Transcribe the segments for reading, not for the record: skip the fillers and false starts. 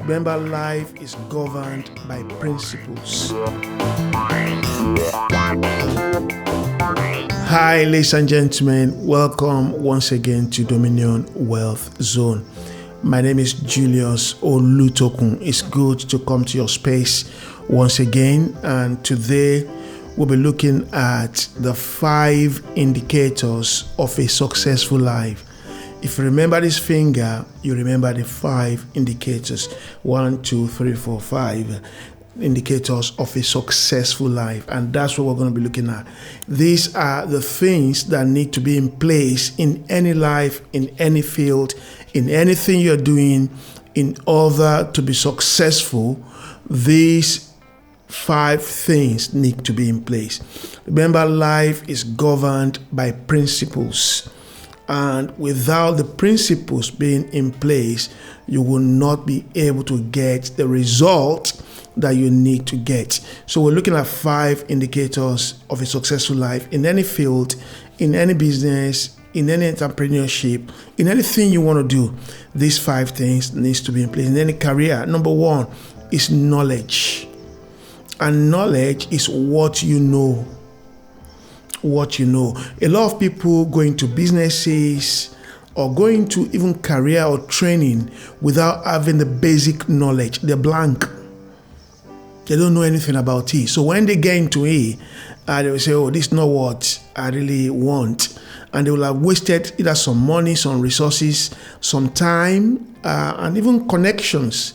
Remember, life is governed by principles. Hi, ladies and gentlemen. Welcome once again to Dominion Wealth Zone. My name is Julius Olutokun. It's good to come to your space once again. And today we'll be looking at the 5 indicators of a successful life. If you remember this finger, you remember the 5 indicators. 1, 2, 3, 4, 5 indicators of a successful life. And that's what we're going to be looking at. These are the things that need to be in place in any life, in any field, in anything you're doing in order to be successful. These 5 things need to be in place. Remember, life is governed by principles. And without the principles being in place, you will not be able to get the result that you need to get. So we're looking at 5 indicators of a successful life in any field, in any business, in any entrepreneurship, in anything you want to do. These 5 things needs to be in place. In any career, number 1 is knowledge. And knowledge is what you know. What you know. A lot of people go into businesses or going to even career or training without having the basic knowledge. They're blank. They don't know anything about it. So when they get into it, they will say, oh, this is not what I really want. And they will have wasted either some money, some resources, some time, and even connections.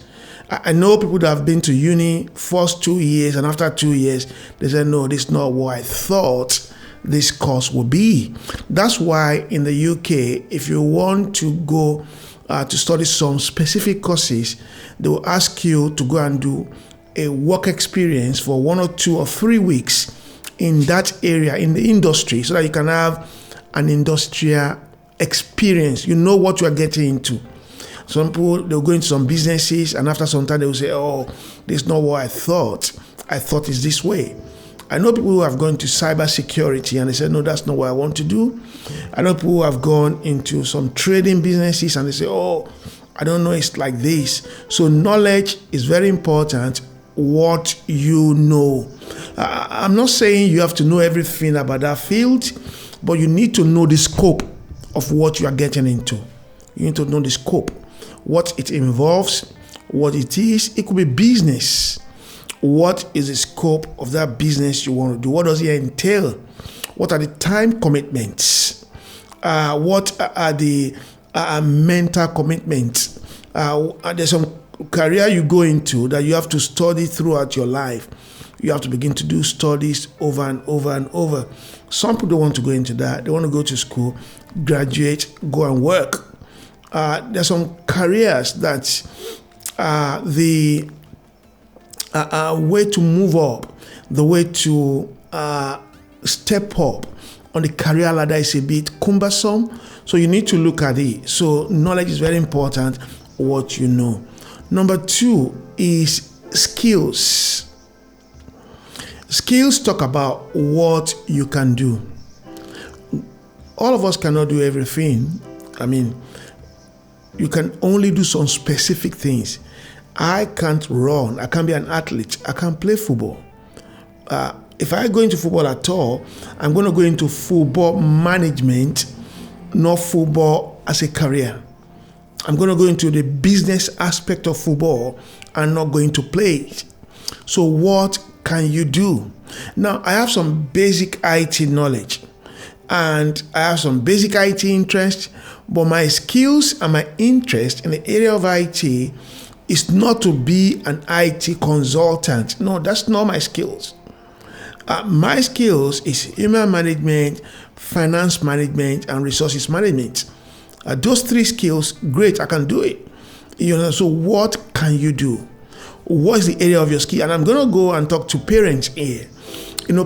I know people that have been to uni first 2 years, and after 2 years, they say, no, this is not what I thought this course would be. That's why in the UK, if you want to go to study some specific courses, they will ask you to go and do a work experience for 1 or 2 or 3 weeks in that area, in the industry, so that you can have an industrial experience. You know what you are getting into. Some people, they'll go into some businesses, and after some time, they will say, oh, this is not what I thought. I thought it's this way. I know people who have gone to cybersecurity, and they said, no, that's not what I want to do. I know people who have gone into some trading businesses, and they say, oh, I don't know, it's like this. So knowledge is very important. What you know. I'm not saying you have to know everything about that field, but you need to know the scope of what you are getting into. You need to know the scope, what it involves, what it is. It could be business. What is the scope of that business you want to do? What does it entail? What are the time commitments? What are the mental commitments? There's some career you go into that you have to study throughout your life. You have to begin to do studies over and over and over. Some people don't want to go into that. They want to go to school, graduate, go and work. There's some careers that the way to move up, the way to step up on the career ladder is a bit cumbersome. So you need to look at it. So knowledge is very important, what you know. Number 2 is skills. Skills talk about what you can do. All of us cannot do everything. I mean, you can only do some specific things. I can't run. I can't be an athlete. I can't play football. If I go into football at all, I'm going to go into football management, not football as a career. I'm going to go into the business aspect of football and not going to play it. So what can you do? Now, I have some basic IT knowledge and I have some basic IT interest, but my skills and my interest in the area of IT is not to be an IT consultant. No, that's not my skills. My skills is human management, finance management, and resources management. Those 3 skills, great, I can do it. So what can you do? What's the area of your skill? And I'm going to go and talk to parents here.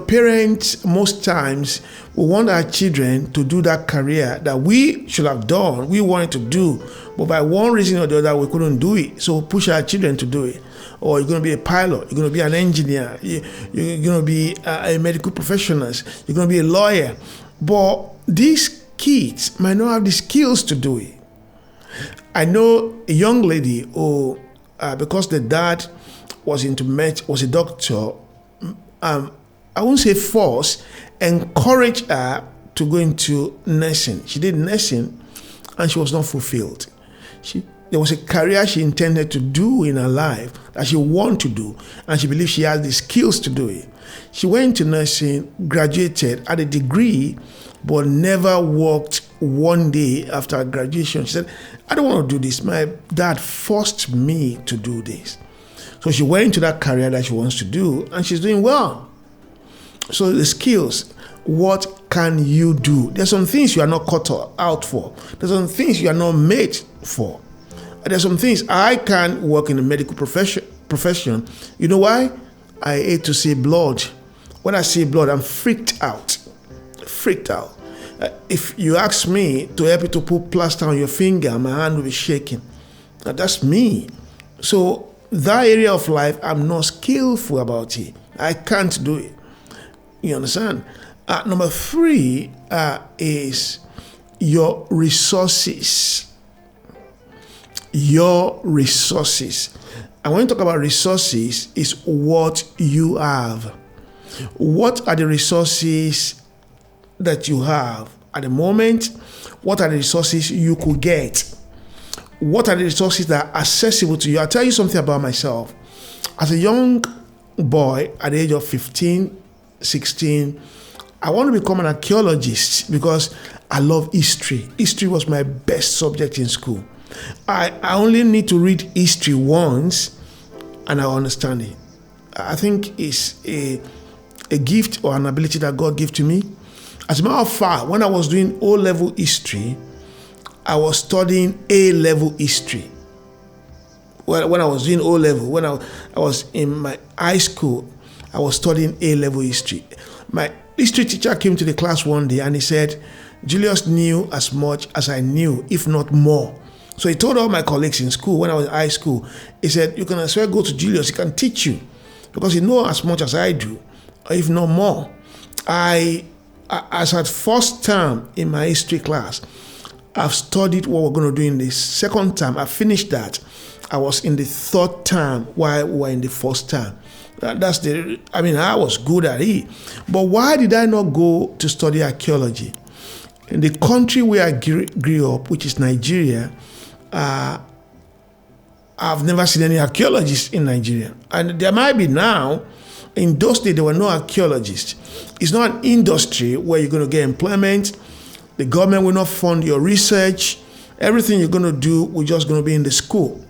Parents, most times, we want our children to do that career that we should have done, we wanted to do, but by one reason or the other, we couldn't do it. So push our children to do it. Or you're going to be a pilot, you're going to be an engineer, you're going to be a medical professional, you're going to be a lawyer. But these kids might not have the skills to do it. I know a young lady who because the dad was was a doctor. I won't say force, encourage her to go into nursing. She did nursing and she was not fulfilled. There was a career she intended to do in her life that she wanted to do, and she believed she had the skills to do it. She went to nursing, graduated, had a degree, but never worked one day after graduation. She said, I don't want to do this. My dad forced me to do this. So she went into that career that she wants to do, and she's doing well. So the skills, what can you do? There's some things you are not cut out for. There's some things you are not made for. There's some things I can work in the medical profession. You know why? I hate to see blood. When I see blood, I'm freaked out. If you ask me to help you to put plaster on your finger, my hand will be shaking. That's me. So that area of life, I'm not skillful about it. I can't do it. You understand? Number 3 is your resources. Your resources. And when you talk about resources, is what you have. What are the resources that you have at the moment? What are the resources you could get? What are the resources that are accessible to you? I'll tell you something about myself. As a young boy at the age of 15, 16, I want to become an archaeologist because I love history. History was my best subject in school. I only need to read history once and I understand it. I think it's a gift or an ability that God gave to me. As a matter of fact, when I was doing O-level history, I was studying A-level history. When I was doing O-level, when I was in my high school, I was studying A-level history. My history teacher came to the class one day and he said, Julius knew as much as I knew, if not more. So he told all my colleagues in school, when I was in high school, he said, you can as well go to Julius, he can teach you because he knows as much as I do, if not more. As at first term in my history class, I've studied what we're going to do in the second term. I finished that. I was in the third term while we were in the first term. I was good at it. But why did I not go to study archaeology? In the country where I grew up, which is Nigeria, I've never seen any archaeologists in Nigeria. And there might be now. In those days, there were no archaeologists. It's not an industry where you're going to get employment. The government will not fund your research. Everything you're going to do, we're just going to be in the school.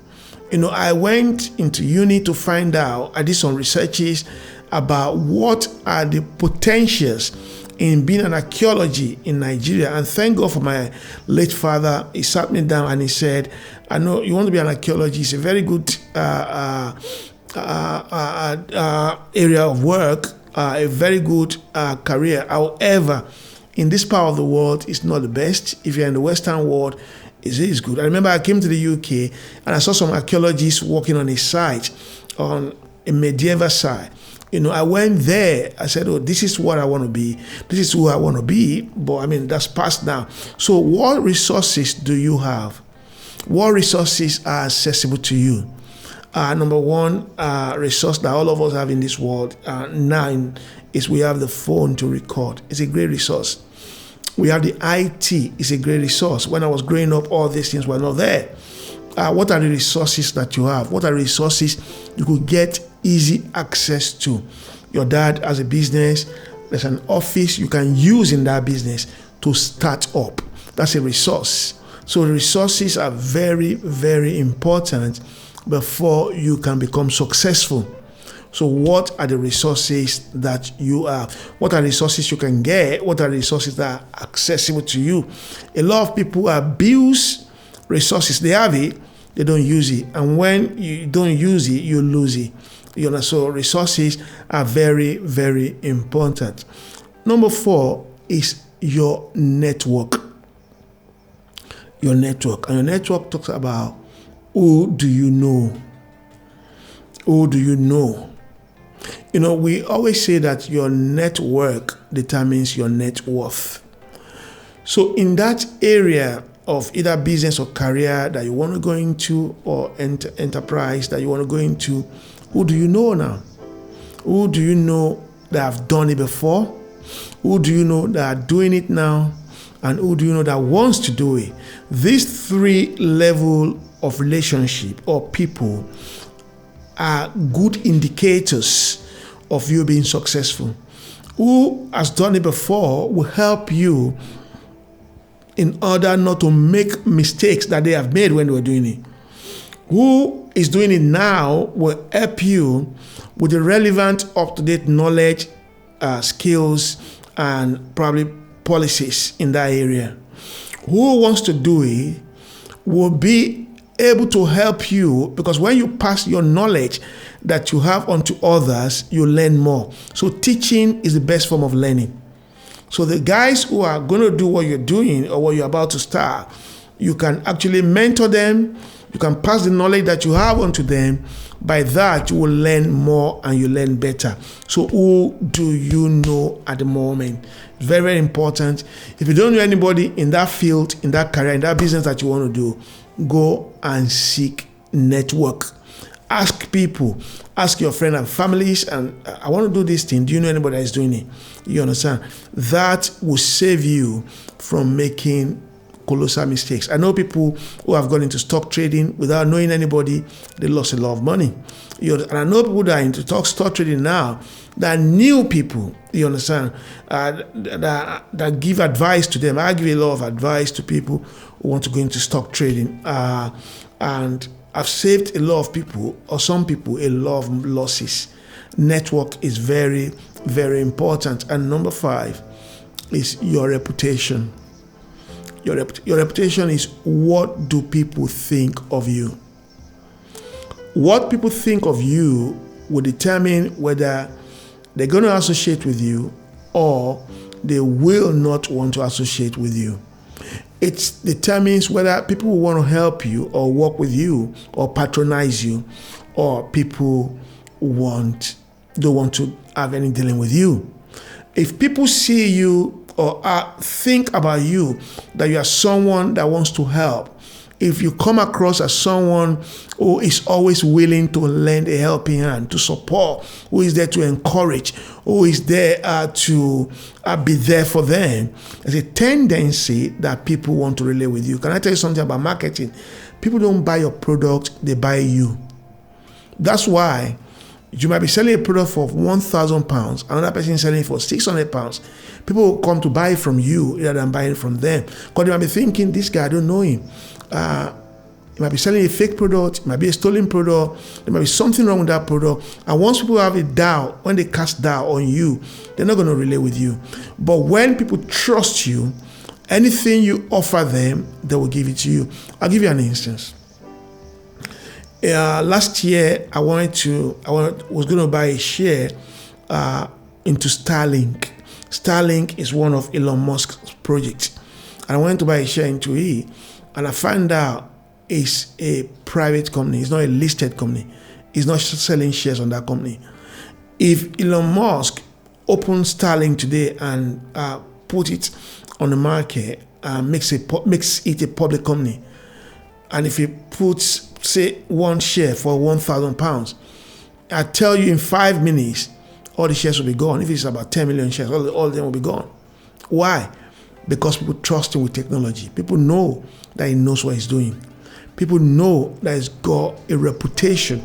I went into uni to find out. I did some researches about what are the potentials in being an archaeology in Nigeria. And thank God for my late father. He sat me down and he said, I know you want to be an archaeologist. It's a very good area of work, a very good career. However, in this part of the world, it's not the best. If you're in the Western world, it is good. I remember I came to the UK and I saw some archaeologists working on a site, on a medieval site. I went there. I said, oh, this is what I want to be. This is who I want to be. But that's past now. So what resources do you have? What resources are accessible to you? Number one resource that all of us have in this world now is we have the phone to record. It's a great resource. We have the IT. It's a great resource. When I was growing up, all these things were not there. What are the resources that you have? What are the resources you could get easy access to? Your dad has a business. There's an office you can use in that business to start up. That's a resource. So resources are very, very important before you can become successful. So what are the resources that you have? What are the resources you can get? What are the resources that are accessible to you? A lot of people abuse resources. They have it, they don't use it. And when you don't use it, you lose it. So resources are very, very important. Number 4 is your network. Your network. And your network talks about who do you know? Who do you know? We always say that your network determines your net worth. So in that area, of either business or career that you want to go into, or enterprise that you want to go into, who do you know now? Who do you know that have done it before? Who do you know that are doing it now? And who do you know that wants to do it? These three levels of relationship or people are good indicators of you being successful. Who has done it before will help you in order not to make mistakes that they have made when they were doing it. Who is doing it now will help you with the relevant, up-to-date knowledge, skills, and probably policies in that area. Who wants to do it will be able to help you, because when you pass your knowledge that you have onto others, you learn more. So teaching is the best form of learning. So the guys who are going to do what you're doing or what you're about to start, you can actually mentor them. You can pass the knowledge that you have onto them. By that, you will learn more and you learn better. So who do you know at the moment? Very, very important. If you don't know anybody in that field, in that career, in that business that you want to do, go and seek network. Ask people, ask your friends and families, and I want to do this thing. Do you know anybody that is doing it? You understand? That will save you from making colossal mistakes. I know people who have gone into stock trading without knowing anybody. They lost a lot of money. And I know people that are into stock trading now that are new people, you understand, that give advice to them. I give a lot of advice to people who want to go into stock trading. And I've saved a lot of people, or some people, a lot of losses. Network is very, very important. And number 5 is your reputation. Your reputation is, what do people think of you? What people think of you will determine whether they're going to associate with you or they will not want to associate with you. It determines whether people will want to help you or work with you or patronize you, or people don't want to have any dealing with you. If people see you or think about you that you are someone that wants to help, if you come across as someone who is always willing to lend a helping hand, to support, who is there to encourage, who is there to be there for them, there's a tendency that people want to relate with you. Can I tell you something about marketing? People don't buy your product, they buy you. That's why you might be selling a product for £1,000, another person is selling it for £600. People will come to buy from you rather than buying from them, because they might be thinking, this guy, I don't know him. He might be selling a fake product, it might be a stolen product, there might be something wrong with that product. And once people have a doubt, when they cast doubt on you, they're not going to relate with you. But when people trust you, anything you offer them, they will give it to you. I'll give you an instance. Last year, I was going to buy a share into Starlink. Starlink is one of Elon Musk's projects. And I wanted to buy a share into it. And I found out it's a private company. It's not a listed company. It's not selling shares on that company. If Elon Musk opens Starlink today and put it on the market, makes it a public company, and if he puts, say, one share for £1,000, I tell you in 5 minutes, all the shares will be gone. If it's about 10 million shares, all of them will be gone. Why? Because people trust him with technology. People know that he knows what he's doing. People know that he's got a reputation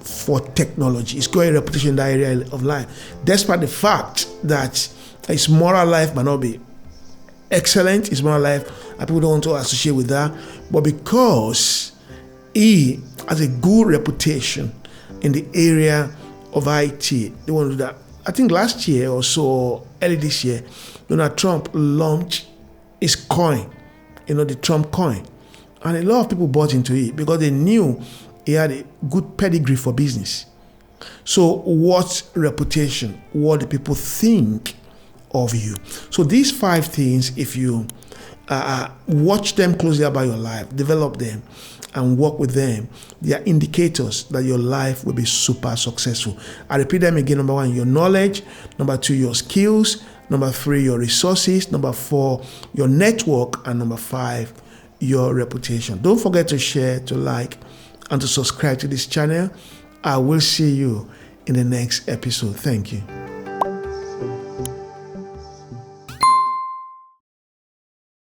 for technology. He's got a reputation in that area of life. Despite the fact that his moral life might not be excellent, his moral life, and people don't want to associate with that. But because he has a good reputation in the area of IT, they want to do that. I think last year or so, early this year, Donald Trump launched his coin, the Trump coin. And a lot of people bought into it because they knew he had a good pedigree for business. So what reputation? What do people think of you? So these 5 things, if you watch them closely about your life, develop them, and work with them, they are indicators that your life will be super successful. I repeat them again. Number 1, your knowledge. Number 2, your skills. Number 3, your resources. Number 4, your network. And number 5, your reputation. Don't forget to share, to like, and to subscribe to this channel. I will see you in the next episode. Thank you.